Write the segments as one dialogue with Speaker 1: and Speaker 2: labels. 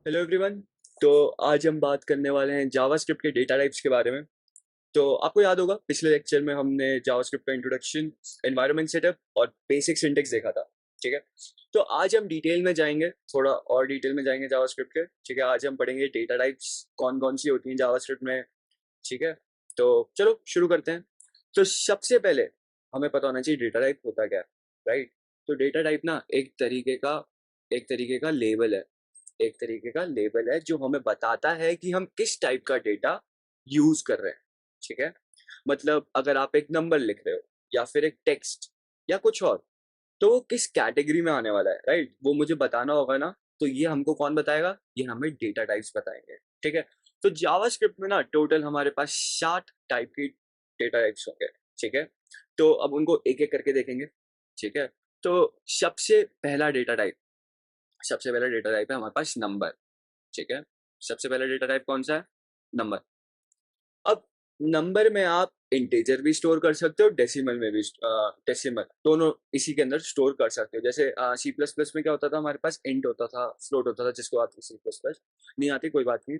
Speaker 1: Hello everyone. तो आज हम बात करने वाले हैं जावास्क्रिप्ट के डेटा टाइप्स के बारे में। तो आपको याद होगा पिछले लेक्चर में हमने जावास्क्रिप्ट का इंट्रोडक्शन, एनवायरनमेंट सेटअप और बेसिक सिंटेक्स देखा था। ठीक है। तो आज हम डिटेल में जाएंगे, थोड़ा और डिटेल में जाएंगे जावास्क्रिप्ट के। ठीक है, आज हम पढ़ेंगे डेटा टाइप्स कौन कौन सी होती हैं जावास्क्रिप्ट में। ठीक है, तो चलो शुरू करते हैं। तो सबसे पहले हमें पता होना चाहिए डेटा टाइप होता क्या है, राइट। तो डेटा टाइप ना एक तरीके का लेबल है। एक तरीके का लेबल है जो हमें बताता है कि हम किस टाइप का डेटा यूज कर रहे हैं। ठीक है, मतलब अगर आप एक नंबर लिख रहे हो या फिर एक टेक्स्ट या कुछ और, तो वो किस कैटेगरी में आने वाला है, राइट, वो मुझे बताना होगा ना। तो ये हमको कौन बताएगा? ये हमें डेटा टाइप्स बताएंगे। ठीक है। तो जावास्क्रिप्ट में ना टोटल हमारे पास 60 टाइप की डेटा टाइप्स होंगे। ठीक है, तो अब उनको एक एक करके देखेंगे। ठीक है, तो सबसे पहला डेटा टाइप है हमारे पास नंबर। ठीक है, सबसे पहला डेटा टाइप कौन सा है? नंबर। अब नंबर में आप इंटीजर भी स्टोर कर सकते हो, डेसिमल में भी। डेसिमल दोनों इसी के अंदर स्टोर कर सकते हो। जैसे सी प्लस प्लस में क्या होता था, हमारे पास इंट होता था, फ्लोट होता था, जिसको आती सी प्लस प्लस नहीं आती, कोई बात नहीं।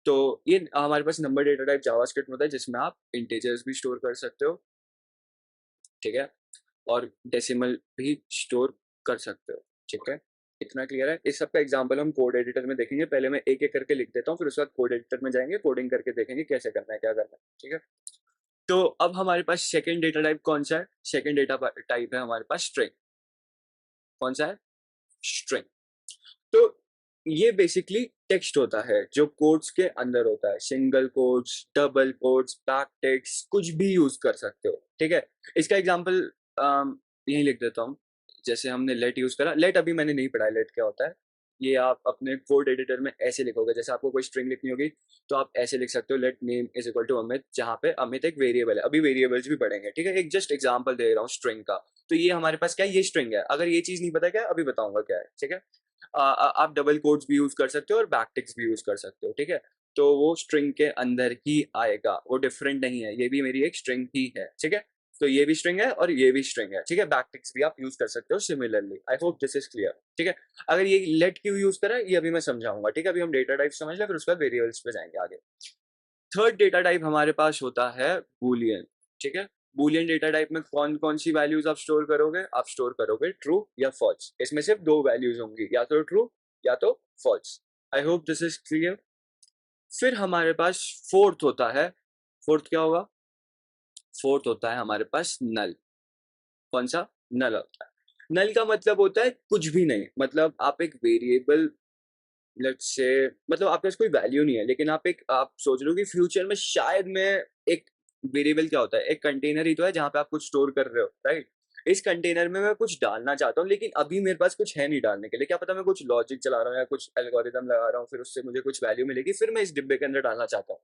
Speaker 1: तो ये हमारे पास नंबर डेटा टाइप जावास्क्रिप्ट में होता है, जिसमें आप इंटीजर्स भी स्टोर कर सकते हो। ठीक है, और डेसिमल भी स्टोर कर सकते हो। ठीक है, इतना क्लियर है। इस सब का एग्जांपल हम कोड एडिटर में देखेंगे। पहले मैं एक एक करके लिख देता हूँ, फिर उसके बाद कोड एडिटर में जाएंगे, कोडिंग करके देखेंगे कैसे करना है, क्या करना है। ठीक है, तो अब हमारे पास सेकंड डेटा टाइप कौन सा है? सेकंड डेटा टाइप है हमारे पास स्ट्रिंग। कौन सा है? स्ट्रिंग। तो ये बेसिकली टेक्स्ट होता है जो कोड्स के अंदर होता है। Single codes, double codes, back text, कुछ भी यूज कर सकते हो। ठीक है, इसका एग्जांपल यही लिख देता हूँ। जैसे हमने लेट यूज करा, लेट अभी मैंने नहीं पढ़ा है लेट क्या होता है। ये आप अपने कोड एडिटर में ऐसे लिखोगे। जैसे आपको कोई स्ट्रिंग लिखनी होगी तो आप ऐसे लिख सकते हो, let name is equal to Amit, जहाँ पे अमित एक वेरिएबल है। अभी वेरिएबल्स भी पढ़ेंगे। ठीक है, एक जस्ट एग्जांपल दे रहा हूँ स्ट्रिंग का। तो ये हमारे पास क्या है? ये स्ट्रिंग है। अगर ये चीज नहीं पता क्या, अभी बताऊंगा क्या है। ठीक है, आप डबल कोट्स भी यूज कर सकते हो और बैकटिक्स भी यूज कर सकते हो। ठीक है, तो वो स्ट्रिंग के अंदर ही आएगा, वो डिफरेंट नहीं है। ये भी मेरी एक स्ट्रिंग ही है। ठीक है, तो ये भी स्ट्रिंग है और ये भी स्ट्रिंग है। ठीक है, बैकटिक्स भी आप यूज कर सकते हो similarly. I hope this is clear. ठीक है, अगर ये लेट क्यों यूज करा ये अभी मैं समझाऊंगा। ठीक है, अभी हम डेटा टाइप समझ लें, फिर उसके बाद वेरिएबल्स पे जाएंगे आगे। थर्ड डेटा टाइप हमारे पास होता है बूलियन। ठीक है, बूलियन डेटा टाइप में कौन कौन सी वैल्यूज आप स्टोर करोगे? आप स्टोर करोगे ट्रू या फॉल्स। इसमें सिर्फ दो वैल्यूज होंगी, या तो ट्रू या तो false. I hope this is clear. फिर हमारे पास फोर्थ होता है। फोर्थ क्या होगा? फोर्थ होता है हमारे पास नल। कौन सा? नल होता है। नल का मतलब होता है कुछ भी नहीं। मतलब आप एक वेरिएबल, लेट्स से, मतलब आपके पास कोई वैल्यू नहीं है, लेकिन आप सोच लो कि फ्यूचर में शायद मैं एक वेरिएबल क्या होता है, एक कंटेनर ही तो है जहां पे आप कुछ स्टोर कर रहे हो, राइट। इस कंटेनर में मैं कुछ डालना चाहता हूँ, लेकिन अभी मेरे पास कुछ है नहीं डालने के लिए। क्या पता मैं कुछ लॉजिक चला रहा हूँ या कुछ एल्गोरिदम लगा रहा हूँ, फिर उससे मुझे कुछ वैल्यू मिलेगी, फिर मैं इस डिब्बे के अंदर डालना चाहता हूँ।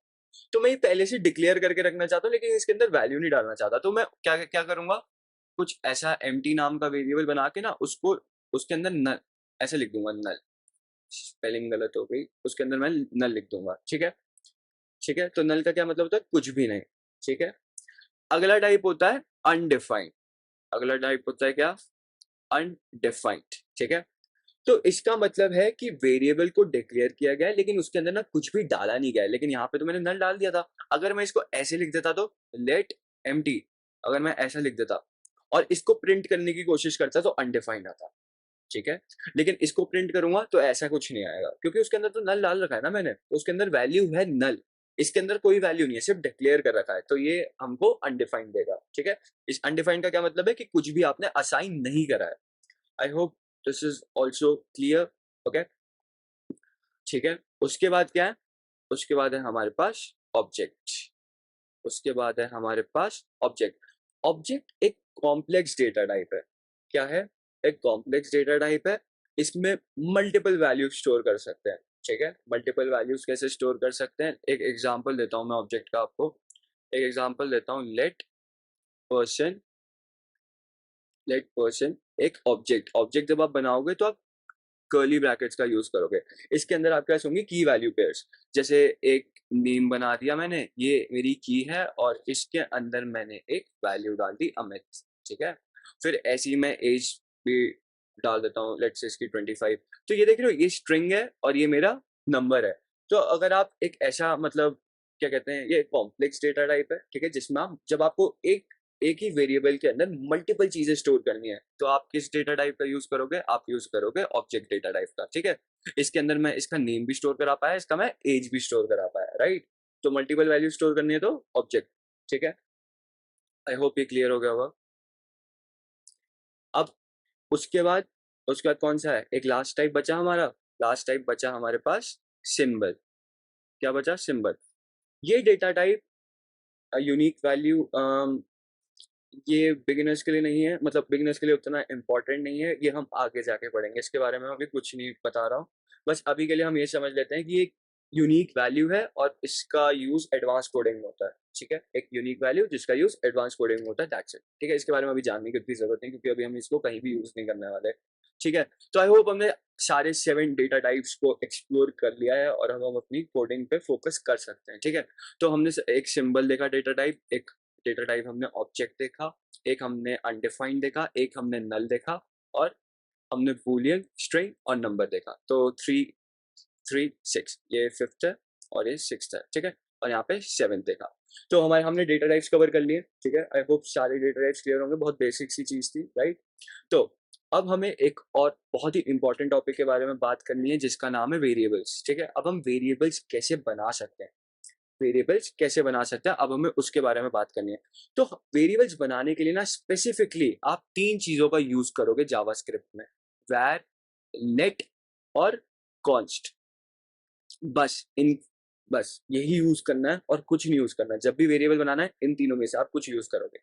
Speaker 1: तो मैं ये पहले से डिक्लेयर करके रखना चाहता हूँ, लेकिन इसके अंदर वैल्यू नहीं डालना चाहता। तो मैं क्या क्या करूंगा? कुछ ऐसा एम्प्टी नाम का वेरिएबल बना के ना, उसको उसके अंदर नल ऐसे लिख दूंगा। नल, स्पेलिंग गलत हो गई, उसके अंदर मैं नल लिख दूंगा। ठीक है। ठीक है, तो नल का क्या मतलब होता है? कुछ भी नहीं। ठीक है, अगला टाइप होता है अनडिफाइंड। अगला टाइप होता है क्या? अनडिफाइंड। ठीक है, तो इसका मतलब है कि वेरिएबल को डिक्लेयर किया गया है, लेकिन उसके अंदर ना कुछ भी डाला नहीं गया है। लेकिन यहाँ पे तो मैंने नल डाल दिया था। अगर मैं इसको ऐसे लिख देता तो लेट एम्प्टी, अगर मैं ऐसा लिख देता और इसको प्रिंट करने की कोशिश करता तो अनडिफाइंड आता। ठीक है, लेकिन इसको प्रिंट करूंगा तो ऐसा कुछ नहीं आएगा, क्योंकि उसके अंदर तो नल डाल रखा है ना मैंने। उसके अंदर वैल्यू है नल, इसके अंदर कोई वैल्यू नहीं है, सिर्फ डिक्लेयर कर रखा है। तो ये हमको अनडिफाइंड देगा। ठीक है, इस अनडिफाइंड का क्या मतलब है? कि कुछ भी आपने असाइन नहीं करा है। आई hope this is also clear. Okay, ठीक है। उसके बाद क्या है? उसके बाद है हमारे पास ऑब्जेक्ट। उसके बाद है हमारे पास ऑब्जेक्ट। ऑब्जेक्ट एक कॉम्प्लेक्स डेटा टाइप है। क्या है? एक कॉम्प्लेक्स डेटा टाइप है। इसमें मल्टीपल वैल्यूज स्टोर कर सकते हैं। ठीक है, मल्टीपल वैल्यूज कैसे स्टोर कर सकते हैं? एक एग्जांपल देता हूं मैं ऑब्जेक्ट का आपको। एक एग्जांपल देता हूं, पर्सन लेट पर्सन। एक ऑब्जेक्ट, ऑब्जेक्ट जब आप बनाओगे तो आप कर्ली ब्रैकेट्स का यूज करोगे। इसके अंदर आपके पास होंगे की वैल्यू पेयर्स। जैसे एक नेम बना दिया मैंने, ये मेरी की है, और इसके अंदर मैंने एक वैल्यू डाल दी अमित। ठीक है, फिर ऐसी मैं एज भी डाल देता हूँ, लेट्स से इसकी 25। तो ये देख रहे हो, ये स्ट्रिंग है और ये मेरा नंबर है। तो अगर आप एक ऐसा मतलब क्या कहते हैं, ये कॉम्प्लेक्स डेटा टाइप है, ठीक है, जिसमें आप जब आपको एक ही वेरिएबल के अंदर मल्टीपल चीजें स्टोर करनी है, तो आप किस डेटा टाइप का यूज करोगे? आप यूज करोगे ऑब्जेक्ट डेटा टाइप का, ठीक है। इसके अंदर मैं इसका नेम भी स्टोर करा पाया, इसका मैं एज भी स्टोर करा पाया, राइट। तो मल्टीपल वैल्यू स्टोर करनी है तो ऑब्जेक्ट, ठीक है। आई होप ये क्लियर हो गया होगा। अब उसके बाद कौन सा है, एक लास्ट टाइप बचा हमारा। लास्ट टाइप बचा हमारे पास सिंबल। क्या बचा? सिंबल। ये डेटा टाइप यूनिक वैल्यू, ये बिगिनर्स के लिए नहीं है, मतलब बिगिनर्स के लिए उतना इम्पोर्टेंट नहीं है, ये हम आगे जाके पढ़ेंगे, इसके बारे में अभी कुछ नहीं बता रहा हूँ। बस अभी के लिए हम ये समझ लेते हैं कि एक यूनिक वैल्यू है और इसका यूज एडवांस कोडिंग में होता है, ठीक है। एक यूनिक वैल्यू जिसका यूज एडवांस कोडिंग में होता है, दैट्स इट, ठीक है। इसके बारे में अभी जानने की उतनी जरूरत नहीं, क्योंकि अभी हम इसको कहीं भी यूज नहीं करने वाले, ठीक है। तो आई होप हमने सारे 7 डेटा टाइप्स को एक्सप्लोर कर लिया है और अब हम अपनी कोडिंग पे फोकस कर सकते हैं, ठीक है। तो हमने एक सिंबल देखा डेटा टाइप, एक डेटा टाइप हमने ऑब्जेक्ट देखा, एक हमने अनडिफाइंड देखा, एक हमने नल देखा, और हमने बूलियन, स्ट्रिंग और नंबर देखा। तो 3 3 6 ये 5th है और ये 6th है, ठीक है। और यहाँ पे 7th देखा। तो हमने डेटा टाइप्स कवर कर लिए, ठीक है। आई होप सारे डेटा टाइप्स क्लियर होंगे, बहुत बेसिक सी चीज थी, राइट। तो अब हमें एक और बहुत ही इंपॉर्टेंट टॉपिक के बारे में बात करनी है, जिसका नाम है वेरिएबल्स, ठीक है। अब हम वेरिएबल्स कैसे बना सकते हैं, वेरिएबल्स कैसे बना सकते हैं, अब हमें उसके बारे में बात करनी है। तो वेरिएबल्स बनाने के लिए ना स्पेसिफिकली आप 3 चीजों का यूज करोगे जावास्क्रिप्ट में, var, let और const। बस यही यूज करना है और कुछ नहीं यूज करना है। जब भी वेरिएबल बनाना है, इन तीनों में से आप कुछ यूज करोगे।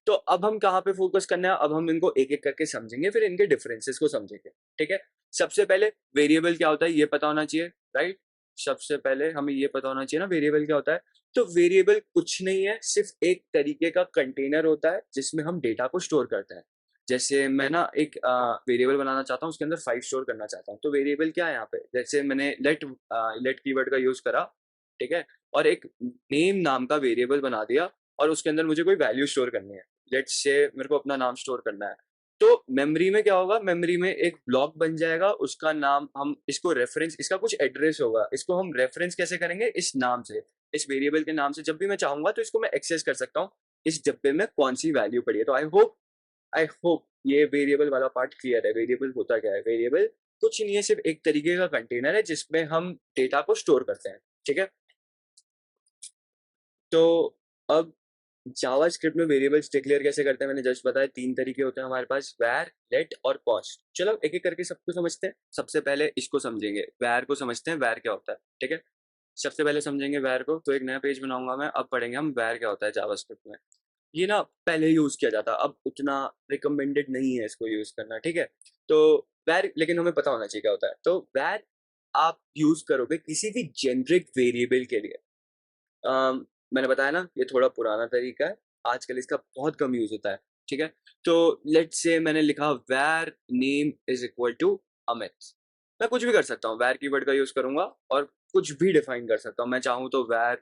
Speaker 1: तो अब हम कहाँ पे फोकस करना है, अब हम इनको एक एक करके समझेंगे, फिर इनके डिफरेंसेस को समझेंगे, ठीक है। सबसे पहले वेरिएबल क्या होता है ये पता होना चाहिए, राइट। सबसे पहले हमें ये पता होना चाहिए ना वेरिएबल क्या होता है। तो वेरिएबल कुछ नहीं है, सिर्फ एक तरीके का कंटेनर होता है जिसमें हम डेटा को स्टोर करते हैं। जैसे मैं ना एक वेरिएबल बनाना चाहता हूँ, उसके अंदर 5 स्टोर करना चाहता हूँ, तो वेरिएबल क्या है यहाँ पे, जैसे मैंने लेट कीवर्ड का यूज करा, ठीक है, और एक नेम नाम का वेरिएबल बना दिया, और उसके अंदर मुझे कोई वैल्यू स्टोर करनी है। लेट्स से मेरे को अपना नाम स्टोर करना है, तो मेमोरी में क्या होगा, मेमोरी में एक ब्लॉक बन जाएगा, उसका नाम, हम इसको रेफरेंस, इसका कुछ एड्रेस होगा, इसको हम रेफरेंस कैसे करेंगे, इस नाम से, इस वेरिएबल के नाम से। जब भी मैं चाहूंगा तो इसको मैं एक्सेस कर सकता हूँ, इस डब्बे में कौन सी वैल्यू पड़ी है। तो आई होप ये वेरिएबल वाला पार्ट क्लियर है। वेरिएबल होता क्या है, वेरिएबल कुछ नहीं है, सिर्फ एक तरीके का कंटेनर है जिसमें हम डेटा को स्टोर करते हैं, ठीक है। तो अब जावास्क्रिप्ट में वेरिएबल्स डिक्लेयर कैसे करते हैं, मैंने जस्ट बताया 3 तरीके होते हैं हमारे पास, var, let और const। चलो एक एक करके सबको समझते हैं। सबसे पहले इसको समझेंगे, var को समझते हैं, var क्या होता है, ठीक है। सबसे पहले समझेंगे var को, तो एक नया पेज बनाऊंगा मैं, अब पढ़ेंगे हम var क्या होता है जावास्क्रिप्ट में। ये ना पहले यूज किया जाता, अब उतना रिकमेंडेड नहीं है इसको यूज करना, ठीक है। तो var लेकिन हमें पता होना चाहिए क्या होता है। तो var आप यूज करोगे किसी भी जेनरिक वेरिएबल के लिए। मैंने बताया ना ये थोड़ा पुराना तरीका है, आजकल इसका बहुत कम यूज होता है, ठीक है। तो लेट्स से मैंने लिखा var name is equal to Amit. मैं कुछ भी कर सकता हूँ, var कीवर्ड का यूज करूंगा और कुछ भी डिफाइन कर सकता हूँ। मैं चाहूँ तो var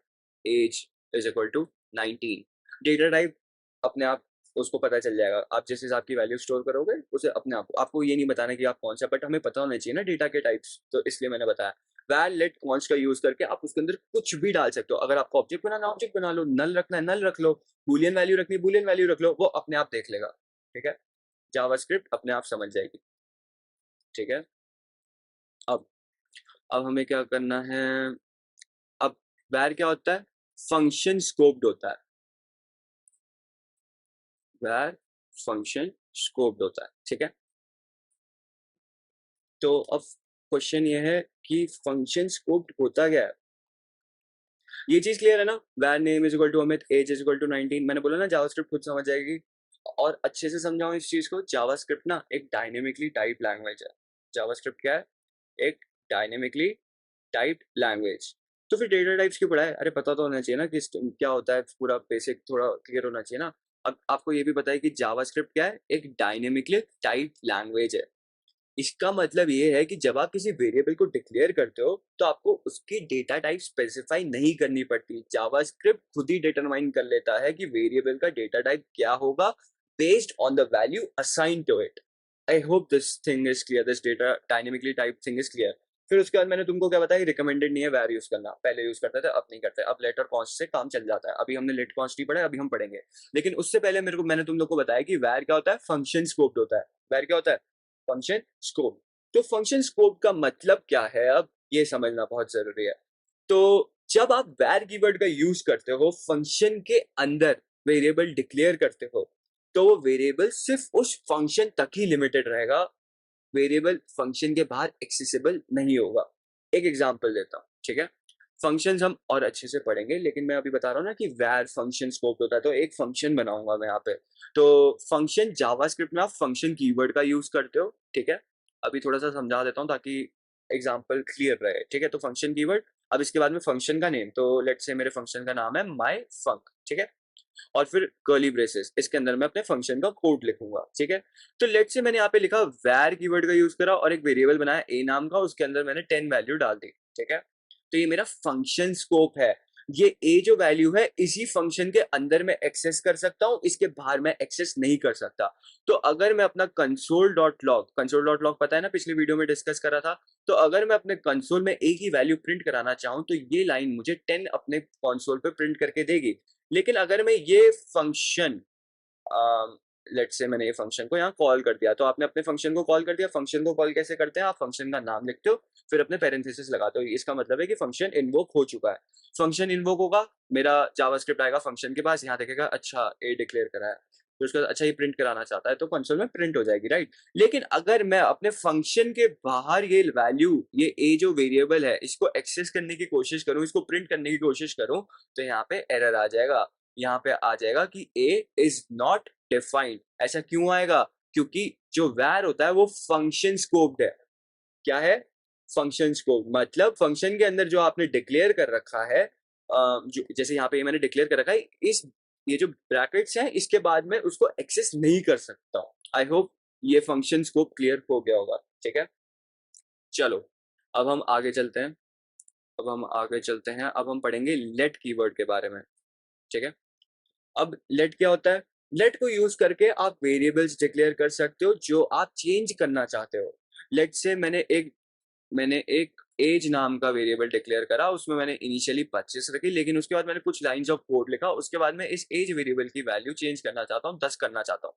Speaker 1: age is equal to 19। Data type अपने आप उसको पता चल जाएगा, आप जिस हिसाब की वैल्यू स्टोर करोगे उसे अपने आप, आपको ये नहीं बताना कि आप कौन सा, बट हमें पता होना चाहिए ना डेटा के टाइप्स, तो इसलिए मैंने बताया। var let const का यूज करके आप उसके अंदर कुछ भी डाल सकते हो। अगर आपको ऑब्जेक्ट बनाना ऑब्जेक्ट बना लो, नल रखना है नल रख लो, बूलियन वैल्यू रखनी बूलियन वैल्यू रख लो, वो अपने आप देख लेगा, ठीक है। जावास्क्रिप्ट अपने आप समझ जाएगी, ठीक है। अब अब हमें क्या करना है, अब var क्या होता है, फंक्शन स्कोप्ड होता है। var फंक्शन स्कोप्ड होता है, ठीक है। तो अब क्वेश्चन ये है कि फंक्शन स्कोप्ड होता क्या है। ये चीज क्लियर है ना, var name is equal to Amit, age is equal to 19। मैंने बोला ना जावास्क्रिप्ट खुद समझ जाएगी। और अच्छे से समझाऊं इस चीज को, जावास्क्रिप्ट ना एक डायनेमिकली टाइप लैंग्वेज है। जावास्क्रिप्ट क्या है, एक डायनेमिकली टाइप लैंग्वेज। तो फिर डेटा टाइप्स क्यों पढ़ा है, अरे पता तो होना चाहिए ना कि क्या होता है, पूरा बेसिक थोड़ा क्लियर होना चाहिए ना। अब आपको ये भी पता है कि जावास्क्रिप्ट क्या है, एक डायनेमिकली टाइप लैंग्वेज है। इसका मतलब ये है कि जब आप किसी वेरिएबल को डिक्लेयर करते हो तो आपको उसकी डेटा टाइप स्पेसिफाई नहीं करनी पड़ती, जावास्क्रिप्ट खुद ही डिटरमाइन कर लेता है कि वेरिएबल का डेटा टाइप क्या होगा based on the value assign to it. I hope this thing is clear, this data dynamically type thing is clear. फिर उसके बाद मैंने तुमको क्या बताया, रिकमेंडेड नहीं है वैर यूज करना, पहले यूज करते थे अब नहीं करते, अब लेट और कॉन्स्ट से काम चल जाता है। अभी हमने लेट कॉन्स्ट नहीं पढ़ा, अभी हम पढ़ेंगे। लेकिन उससे पहले मैंने तुम लोग को बताया कि वैर क्या होता है, फंक्शन स्कोप होता है। वैर क्या होता है, फंक्शन स्कोप। तो फंक्शन स्कोप का मतलब क्या है, अब ये समझना बहुत जरूरी है। तो जब आप वैर कीवर्ड का यूज करते हो, फंक्शन के अंदर वेरिएबल डिक्लेयर करते हो, तो वो वेरिएबल सिर्फ उस फंक्शन तक ही लिमिटेड रहेगा, वेरिएबल फंक्शन के बाहर एक्सेसिबल नहीं होगा। एक एग्जांपल देता हूँ, ठीक है। फंक्शंस हम और अच्छे से पढ़ेंगे, लेकिन मैं अभी बता रहा हूँ ना कि वैर फंक्शन स्कोप होता है, तो एक फंक्शन बनाऊंगा मैं यहाँ पे। तो फंक्शन जावास्क्रिप्ट में आप फंक्शन कीवर्ड का यूज करते हो, ठीक है। अभी थोड़ा सा समझा देता हूँ ताकि एग्जाम्पल क्लियर रहे, ठीक है। तो फंक्शन कीवर्ड, अब इसके बाद में फंक्शन का नेम, तो लेट्स से मेरे फंक्शन का नाम है माई फंक, ठीक है। और फिर कर्ली ब्रेसेस, इसके अंदर मैं अपने फंक्शन का कोड लिखूंगा, ठीक है। तो लेट से मैंने यहाँ पे लिखा वैर कीवर्ड का यूज करा और एक वेरिएबल बनाया ए नाम का, उसके अंदर मैंने 10 वैल्यू डाल दी, ठीक है। तो ये मेरा फंक्शन स्कोप है। ये ए जो वैल्यू है इसी फंक्शन के अंदर मैं एक्सेस कर सकता हूँ, इसके बाहर मैं एक्सेस नहीं कर सकता। तो अगर मैं अपना कंसोल डॉट लॉग पता है ना, पिछली वीडियो में डिस्कस करा था। तो अगर मैं अपने कंसोल में ए की वैल्यू प्रिंट कराना चाहूँ, तो ये लाइन मुझे 10 अपने कंसोल पे प्रिंट करके देगी। लेकिन अगर मैं ये फंक्शन, लेट्स से मैंने ये फंक्शन को यहाँ कॉल कर दिया, तो आपने अपने फंक्शन को कॉल कर दिया। फंक्शन को कॉल कैसे करते हैं, आप फंक्शन का नाम लिखते हो, फिर अपने पैरेंथेसिस लगाते हो, इसका मतलब है कि फंक्शन इन्वोक हो चुका है। फंक्शन इन्वोक होगा, मेरा जावास्क्रिप्ट आएगा फंक्शन के पास, यहाँ देखेगा अच्छा ए डिक्लेयर करा है, फिर उसके बाद अच्छा ये प्रिंट कराना चाहता है, तो कंसोल में प्रिंट हो जाएगी, राइट। लेकिन अगर मैं अपने फंक्शन के बाहर ये वैल्यू, ये ए जो वेरिएबल है, इसको एक्सेस करने की कोशिश करूं, इसको प्रिंट करने की कोशिश करूं, तो यहाँ पे एरर आ जाएगा। यहाँ पे आ जाएगा कि ए इज नॉट डिफाइंड। ऐसा क्यों आएगा, क्योंकि जो वैर होता है वो फंक्शन स्कोप्ड है। क्या है, फंक्शन स्कोप, मतलब फंक्शन के अंदर जो आपने डिक्लेयर कर रखा है, जो जैसे यहाँ पे मैंने डिक्लेयर कर रखा है, इस ये जो ब्रैकेट्स हैं इसके बाद में उसको एक्सेस नहीं कर सकता। आई होप ये फंक्शन स्कोप क्लियर हो गया होगा, ठीक है। चलो अब हम आगे चलते हैं, अब हम पढ़ेंगे लेट कीवर्ड के बारे में, ठीक है। अब लेट क्या होता है, लेट को यूज करके आप वेरिएबल्स डिक्लेयर कर सकते हो जो आप चेंज करना चाहते हो। लेट से मैंने एक एज नाम का वेरिएबल डिक्लेयर करा, उसमें मैंने इनिशियली 25 रखी, लेकिन उसके बाद मैंने कुछ लाइंस ऑफ कोड लिखा, उसके बाद में इस एज वेरिएबल की वैल्यू चेंज करना चाहता हूँ, 10 करना चाहता हूँ।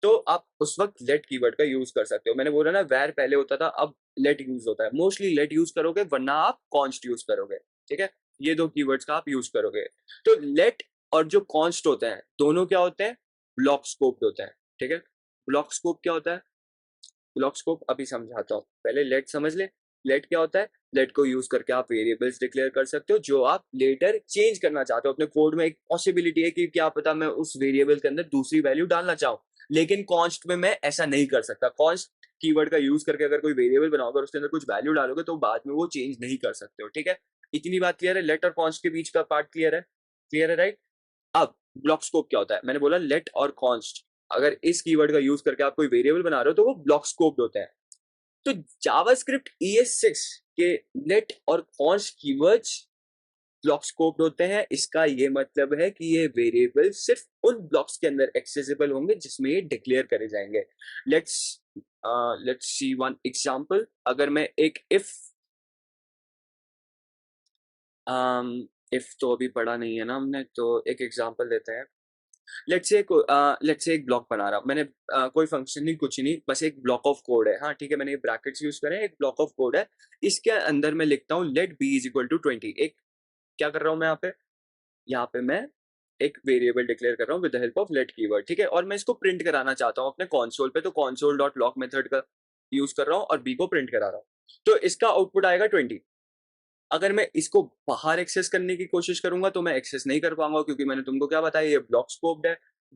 Speaker 1: तो आप उस वक्त लेट कीवर्ड का यूज कर सकते हो। मैंने बोला ना वैर पहले होता था, अब लेट यूज होता है। मोस्टली लेट यूज करोगे, वरना आप कॉन्स्ट यूज करोगे, ठीक है। ये दो कीवर्ड्स का आप यूज करोगे। तो लेट और जो कॉन्स्ट होते हैं दोनों क्या होते हैं, ब्लॉक स्कोप होते हैं, ठीक है। ब्लॉक स्कोप क्या होता है, ब्लॉक स्कोप अभी समझाता हूँ, पहले लेट समझ ले। लेट क्या होता है, लेट को यूज करके आप वेरिएबल्स डिक्लेयर कर सकते हो जो आप लेटर चेंज करना चाहते हो अपने कोड में। एक पॉसिबिलिटी है कि क्या पता मैं उस वेरिएबल के अंदर दूसरी वैल्यू डालना चाहूँ, लेकिन कॉन्स्ट में मैं ऐसा नहीं कर सकता। कॉन्स्ट कीवर्ड का यूज करके अगर कोई वेरिएबल बनाओगे और उसके अंदर कुछ वैल्यू डालोगे, तो बाद में वो चेंज नहीं कर सकते हो, ठीक है। इतनी बात क्लियर है, लेट और कॉन्स्ट के बीच का पार्ट क्लियर है, क्लियर है, राइट। अब ब्लॉक स्कोप क्या होता है, मैंने बोला लेट और कॉन्स्ट, अगर इस कीवर्ड का यूज करके आप कोई वेरिएबल बना रहे हो तो वो ब्लॉक स्कोप होते हैं। तो जावास्क्रिप्ट ES6 के लेट और कॉन्स्ट कीवर्ड्स ब्लॉक स्कोप होते हैं। इसका ये मतलब है कि ये वेरिएबल सिर्फ उन ब्लॉक्स के अंदर एक्सेसिबल होंगे जिसमें ये डिक्लेयर करे जाएंगे। Let's let's see one example. अगर मैं एक इफ तो अभी पढ़ा नहीं है ना हमने, तो एक एग्जांपल देते हैं। लेट्स से एक ब्लॉक बना रहा हूँ मैंने, कोई फंक्शन नहीं, कुछ नहीं, बस एक ब्लॉक ऑफ कोड है, हाँ ठीक है। मैंने ये ब्रैकेट्स यूज करे, एक ब्लॉक ऑफ कोड है, इसके अंदर मैं लिखता हूँ let b is equal to 20। एक क्या कर रहा हूँ मैं यहाँ पे मैं एक वेरिएबल डिक्लेयर कर रहा हूँ with the help of let keyword, ठीक है। और मैं इसको प्रिंट कराना चाहता हूँ अपने कॉन्सोल पे, तो कॉन्सोल डॉट लॉग मेथड का यूज कर रहा हूँ और बी को प्रिंट करा रहा हूँ। तो इसका आउटपुट आएगा 20। अगर मैं इसको बाहर एक्सेस करने की कोशिश करूंगा तो मैं एक्सेस नहीं कर पाऊंगा, क्योंकि मैंने तुमको क्या बताया, ये ब्लॉक स्कोप्ड है।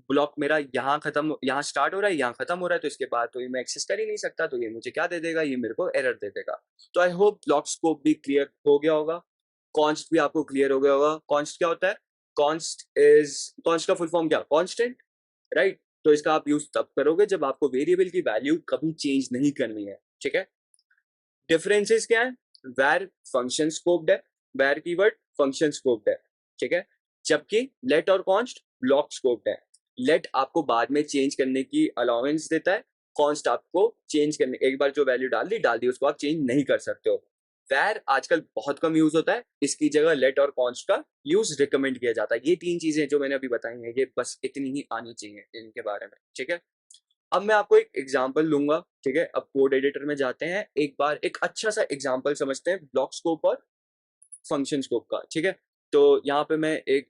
Speaker 1: ब्लॉक मेरा यहाँ स्टार्ट हो रहा है, यहाँ खत्म हो रहा है, तो इसके बाद तो ये मैं एक्सेस कर ही नहीं सकता, तो ये मुझे क्या दे देगा, ये मेरे को एरर दे देगा। तो आई होप ब्लॉक स्कोप भी क्लियर हो गया होगा, कॉन्स्ट भी आपको क्लियर हो गया होगा। कॉन्स्ट क्या होता है, कॉन्स्ट का फुल फॉर्म क्या, कॉन्स्टेंट, राइट। तो इसका आप यूज तब करोगे जब आपको वेरिएबल की वैल्यू कभी चेंज नहीं करनी है, ठीक है। डिफरेंसेस क्या है, वैर फंक्शन स्कोप्ड है, वैर कीवर्ड फंक्शन स्कोप्ड है, ठीक है। जबकि लेट और कॉन्स्ट ब्लॉक स्कोप्ड है। लेट आपको बाद में चेंज करने की अलाउंस देता है, कॉन्स्ट आपको चेंज करने, एक बार जो वैल्यू डाल दी उसको आप चेंज नहीं कर सकते हो। where आजकल बहुत कम यूज होता है, इसकी जगह let और const का यूज रिकमेंड किया जाता है। ये 3 चीजें जो मैंने अभी बताई हैं, ये बस इतनी ही आनी चाहिए इनके बारे में, ठीक है। अब मैं आपको एक एग्जांपल दूंगा, ठीक है। अब कोड एडिटर में जाते हैं, एक बार एक अच्छा सा एग्जांपल समझते हैं ब्लॉक स्कोप और फंक्शन स्कोप का, ठीक है। तो यहाँ पे मैं एक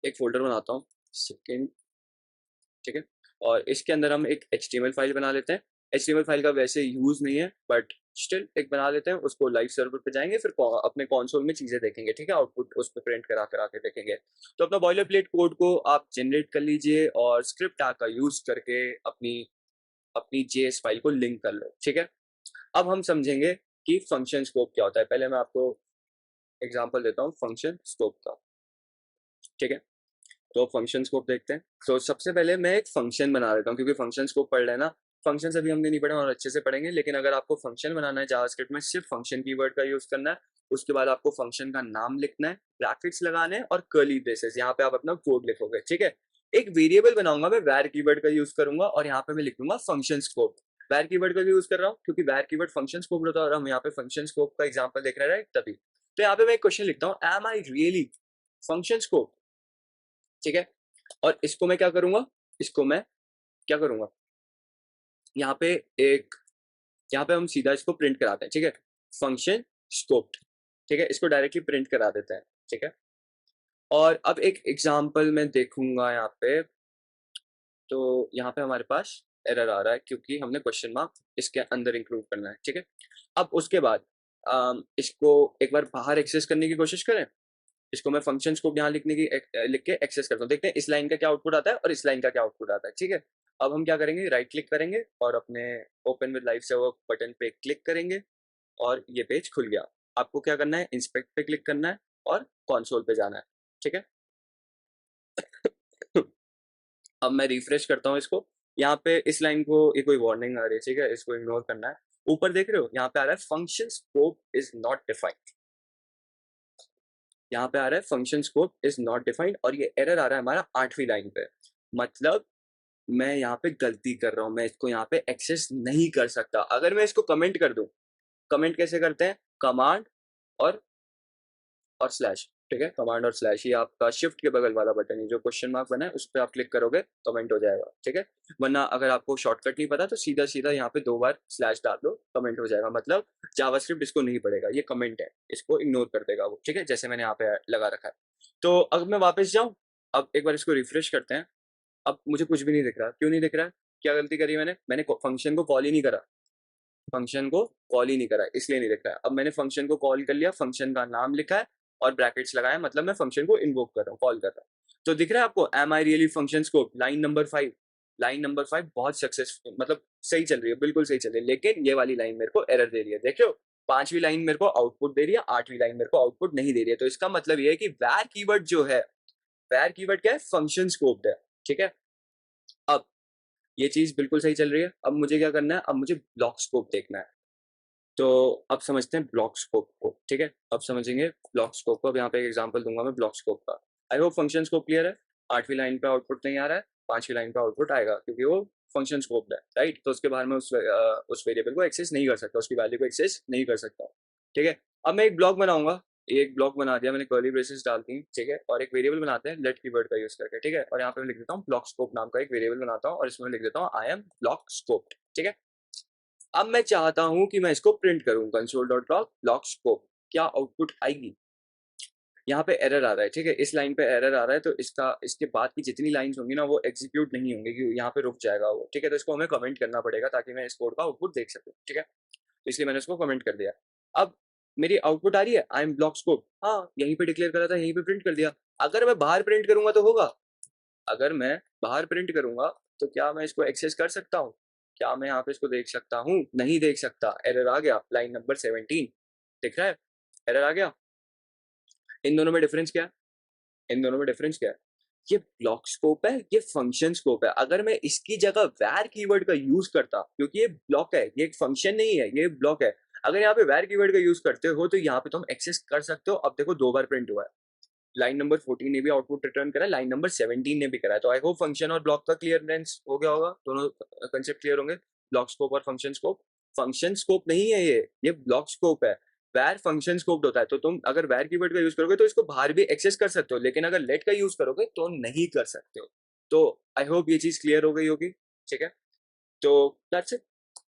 Speaker 1: एक फोल्डर बनाता हूँ, सेकेंड, ठीक है। और इसके अंदर हम एक HTML फाइल बना लेते हैं। HTML फाइल का वैसे यूज नहीं है, बट स्टिल एक बना लेते हैं। उसको लाइव सर्वर पे जाएंगे, फिर अपने कंसोल में चीजें देखेंगे, ठीक है। आउटपुट उस पर प्रिंट करा करा के देखेंगे। तो अपना बॉयलर प्लेट कोड को आप जनरेट कर लीजिए और स्क्रिप्ट टैग का यूज करके अपनी अपनी JS फाइल को लिंक कर लो, ठीक है। अब हम समझेंगे कि फंक्शन स्कोप क्या होता है। पहले मैं आपको एग्जांपल देता हूँ फंक्शन स्कोप का, ठीक है। तो फंक्शन स्कोप देखते हैं। तो सबसे पहले मैं एक फंक्शन बना देता हूँ, क्योंकि फंक्शन स्कोप पढ़ लेना, फंक्शन अभी हमने नहीं पढ़े और अच्छे से पढ़ेंगे। लेकिन अगर आपको फंक्शन बनाना है जावास्क्रिप्ट में, सिर्फ फंक्शन कीवर्ड का यूज करना है। उसके बाद आपको फंक्शन का नाम लिखना है, ब्रैकेट्स लगाने हैं और कर्ली ब्रेसेस, यहाँ पे आप अपना कोड लिखोगे, ठीक है। एक वेरिएबल बनाऊंगा मैं, वैर कीवर्ड का यूज करूंगा और यहाँ पे मैं लिख दूंगा फंक्शन स्कोप। वैर कीवर्ड का यूज कर रहा हूँ क्योंकि वैर कीवर्ड फंक्शन स्कोप होता है और हम यहाँ पे फंक्शन स्कोप का एग्जाम्पल देख रहे हैं, तभी। तो यहाँ पे मैं एक क्वेश्चन लिखता हूँ, am I really function scope, ठीक है। और इसको मैं क्या करूंगा, इसको मैं क्या करूंगा, यहाँ पे एक, यहाँ पे हम सीधा इसको प्रिंट कराते हैं, ठीक है। फंक्शन स्कोप, ठीक है। इसको डायरेक्टली प्रिंट करा देते हैं, ठीक है। और अब एक एग्जांपल मैं देखूंगा यहाँ पे। तो यहाँ पे हमारे पास एरर आ रहा है क्योंकि हमने क्वेश्चन मार्क इसके अंदर इंक्लूड करना है, ठीक है। अब उसके बाद इसको एक बार बाहर एक्सेस करने की कोशिश करें। इसको मैं फंक्शन को यहाँ लिख के एक्सेस करता हूँ। देखते हैं इस लाइन का क्या आउटपुट आता है और इस लाइन का क्या आउटपुट आता है, ठीक है। अब हम क्या करेंगे, राइट क्लिक करेंगे और अपने open with live server button पे क्लिक करेंगे और ये पेज खुल गया। आपको क्या करना है, इंस्पेक्ट पे क्लिक करना है और कंसोल पे जाना है, ठीक है। अब मैं रिफ्रेश करता हूँ इसको। यहाँ पे इस लाइन को, ये कोई वार्निंग आ रही है, ठीक है, इसको इग्नोर करना है। ऊपर देख रहे हो, यहाँ पे आ रहा है function scope is not defined. यहाँ पे आ रहा है function scope is not defined और ये एरर आ रहा है हमारा 8वीं लाइन पे। मतलब मैं यहाँ पे गलती कर रहा हूँ, मैं इसको यहाँ पे एक्सेस नहीं कर सकता। अगर मैं इसको कमेंट कर दूं, कमेंट कैसे करते हैं, कमांड और स्लैश, ठीक है। कमांड और स्लैश, ये आपका शिफ्ट के बगल वाला बटन है, जो क्वेश्चन मार्क बना है उस पर आप क्लिक करोगे, कमेंट हो जाएगा, ठीक है। वरना अगर आपको शॉर्टकट नहीं पता तो सीधा सीधा यहाँ पे 2 बार स्लैश डाल दो, कमेंट हो जाएगा। मतलब जावास्क्रिप्ट इसको नहीं पढ़ेगा, ये कमेंट है, इसको इग्नोर कर देगा वो, ठीक है, जैसे मैंने यहाँ पे लगा रखा है। तो अब मैं वापस जाऊँ, अब एक बार इसको रिफ्रेश करते हैं। अब मुझे कुछ भी नहीं दिख रहा, क्यों नहीं दिख रहा है, क्या गलती करी मैंने फंक्शन को कॉल ही नहीं करा, फंक्शन को कॉल ही नहीं करा, इसलिए नहीं दिख रहा है। अब मैंने फंक्शन को कॉल कर लिया, फंक्शन का नाम लिखा है और ब्रैकेट्स लगाया, मतलब मैं फंक्शन को इन्वोक कर रहा हूँ, कॉल कर रहा हूँ। तो दिख रहा है आपको, am I really function scope, line number 5। Line number 5 बहुत सक्सेसफुल, मतलब सही चल रही है, बिल्कुल सही चल रही है। लेकिन ये वाली लाइन मेरे को एरर दे रही है, देख रहे हो। 5वीं लाइन मेरे को आउटपुट दे रही है, 8वीं लाइन मेरे को आउटपुट नहीं दे रही है। तो इसका मतलब ये है कि वैर कीवर्ड जो है, वैर कीवर्ड क्या है, फंक्शन स्कोप है, ठीक है। अब ये चीज बिल्कुल सही चल रही है। अब मुझे क्या करना है, अब मुझे ब्लॉक स्कोप देखना है। तो अब समझते हैं ब्लॉक स्कोप को, ठीक है। अब समझेंगे ब्लॉक स्कोप को। अब यहाँ पे एक एग्जांपल दूंगा मैं ब्लॉक स्कोप का। I hope function scope clear है। 8वीं लाइन पे आउटपुट नहीं आ रहा है, 5वीं लाइन पे आउटपुट आएगा क्योंकि वो फंक्शन स्कोप है, राइट। तो उसके बाहर में उस वेरिएबल को एक्सेस नहीं कर सकता, उसकी वैल्यू को एक्सेस नहीं कर सकता, ठीक है। अब मैं एक ब्लॉक बनाऊंगा, एक ब्लॉक बना दिया मैंने, कर्ली ब्रेसेस डाल दी, ठीक है। और एक वेरिएबल बनाते हैं लेट कीवर्ड का यूज करके, ठीक है। और यहाँ पे मैं लिख देता हूँ ब्लॉक स्कोप नाम का एक वेरिएबल बनाता हूँ और इसमें लिख देता हूँ आई एम ब्लॉक स्कोप, ठीक है। अब मैं चाहता हूं कि मैं इसको प्रिंट करूं, console.log ब्लॉक स्कोप, क्या आउटपुट आएगी। यहाँ पे एरर आ रहा है, ठीक है, इस लाइन पे एरर आ रहा है। तो इसके बाद की जितनी लाइंस होंगी ना, वो एग्जीक्यूट नहीं होंगी, क्योंकि यहाँ पे रुक जाएगा वो, ठीक है। तो इसको हमें कमेंट करना पड़ेगा ताकि मैं इस कोड का आउटपुट देख सकूं, ठीक है। तो इसलिए मैंने इसको कमेंट कर दिया। अब मेरी आउटपुट आ रही है, आई एम ब्लॉक स्कोप, हाँ यहीं पे डिक्लेयर करा था, यहीं पे प्रिंट कर दिया। अगर मैं बाहर प्रिंट करूंगा तो होगा, अगर मैं बाहर प्रिंट करूंगा तो क्या मैं इसको एक्सेस कर सकता हूँ, क्या मैं यहाँ पे इसको देख सकता हूँ, नहीं देख सकता। एरर आ गया, लाइन नंबर 17 दिख रहा है, एरर आ गया। इन दोनों में डिफरेंस क्या है, इन दोनों में डिफरेंस क्या है, ये ब्लॉक स्कोप है, ये फंक्शन स्कोप है। अगर मैं इसकी जगह वैर कीवर्ड का यूज करता, क्योंकि ये ब्लॉक है, ये एक फंक्शन नहीं है, ये ब्लॉक है। अगर यहाँ पे वैर कीवर्ड का यूज करते हो तो यहाँ पे तुम एक्सेस कर सकते हो। अब देखो 2 बार प्रिंट हुआ है, लाइन नंबर 14 ने भी आउटपुट रिटर्न करा, लाइन नंबर 17 ने भी करा है। तो आई होप फंक्शन और ब्लॉक का क्लियरेंस हो गया होगा, दोनों कंसेप्ट क्लियर होंगे, ब्लॉक स्कोप और फंक्शन स्कोप। फंक्शन स्कोप नहीं है, ये ब्लॉक स्कोप है। वैर फंक्शन स्कोप होता है, तो तुम अगर वैर कीवर्ड का यूज करोगे तो इसको बाहर भी एक्सेस कर सकते हो, लेकिन अगर लेट का यूज करोगे तो नहीं कर सकते हो। तो आई होप ये चीज क्लियर हो गई होगी, ठीक है। तो दैट्स इट,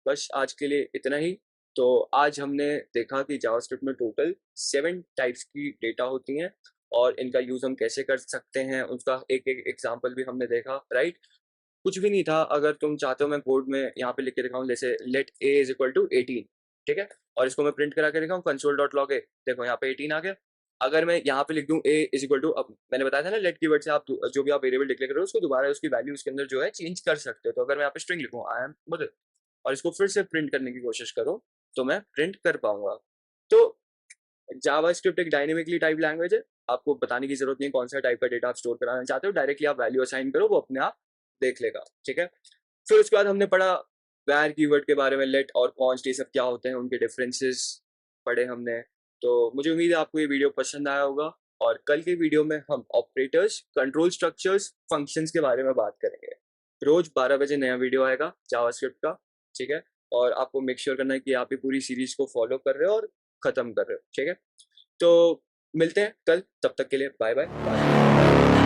Speaker 1: बस आज के लिए इतना ही। तो आज हमने देखा कि जावास्क्रिप्ट में टोटल 7 टाइप्स की डेटा होती हैं और इनका यूज हम कैसे कर सकते हैं, उसका एक एक एग्जाम्पल भी हमने देखा, राइट। कुछ भी नहीं था, अगर तुम चाहते हो मैं कोड में यहाँ पे लिख के दिखाऊं, जैसे let a is equal to 18, ठीक है, और इसको मैं प्रिंट करा के दिखाऊं कंसोल डॉट लॉग ए, देखो यहाँ पे 18 आ गया। अगर मैं यहाँ पे लिख दूं a इज इक्वल टू, अब मैंने बताया था ना लेट कीवर्ड से आप जो भी आप वेरिएबल डिक्लेयर करो उसको दोबारा उसकी वैल्यू उसके अंदर जो है चेंज कर सकते हो। तो अगर मैं यहाँ पे स्ट्रिंग लिखूं आई एम मदर और इसको फिर से प्रिंट करने की कोशिश करो तो मैं प्रिंट कर पाऊंगा। तो जावास्क्रिप्ट एक डायनेमिकली टाइप लैंग्वेज है, आपको बताने की जरूरत नहीं कौन सा टाइप का डेटा आप स्टोर कराना चाहते हो, डायरेक्टली आप वैल्यू असाइन करो वो अपने आप देख लेगा, ठीक है। फिर उसके बाद हमने पढ़ा वैर कीवर्ड के बारे में, लेट और कॉन्स्ट ये सब क्या होते हैं, उनके डिफरेंसेस पढ़े हमने। तो मुझे उम्मीद है आपको ये वीडियो पसंद आया होगा, और कल के वीडियो में हम ऑपरेटर्स, कंट्रोल स्ट्रक्चर्स, फंक्शंस के बारे में बात करेंगे। रोज 12 बजे नया वीडियो आएगा जावास्क्रिप्ट का, ठीक है। और आपको मेक श्योर करना है कि आप ये पूरी सीरीज को फॉलो कर रहे हो और खत्म कर रहे हो, ठीक है। तो मिलते हैं कल, तब तक के लिए बाय बाय बाय।